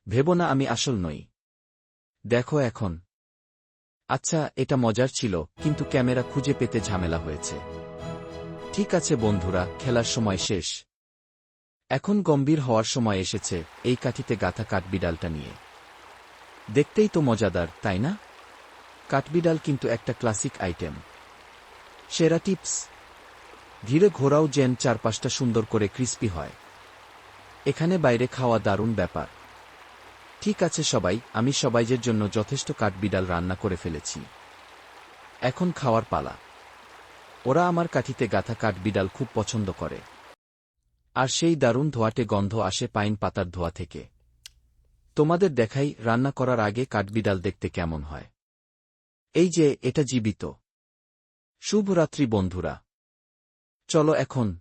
ভেবো না আমি আসল নই। দেখো এখন। আচ্ছা, এটা মজার ছিল, কিন্তু ক্যামেরা খুঁজে পেতে ঝামেলা হয়েছে। ঠিক আছে বন্ধুরা, খেলার সময় শেষ। এখন গম্ভীর হওয়ার সময় এসেছে, এই কাঠিতে গাঁথা কাঠবিড়ালটা নিয়ে। দেখতেই তো মজাদার, তাই না? কাঠবিড়াল কিন্তু একটা ক্লাসিক আইটেম। সেরা টিপস, ধীরে ঘোরাও যেন চারপাশটা সুন্দর করে ক্রিস্পি হয়। এখানে বাইরে খাওয়া দারুণ ব্যাপার। ঠিক আছে সবাই, আমি সবাইয়ের জন্য যথেষ্ট কাঠবিড়াল রান্না করে ফেলেছি। এখন খাওয়ার পালা। ওরা আমার কাঠিতে গাঁথা কাঠবিড়াল খুব পছন্দ করে। আর সেই দারুণ ধোঁয়াটে গন্ধ আসে পাইন পাতার ধোয়া থেকে। তোমাদের দেখাই রান্না করার আগে কাঠবিড়াল দেখতে কেমন হয়। এই যে, এটা জীবিত। শুভরাত্রি বন্ধুরা। চলো এখন।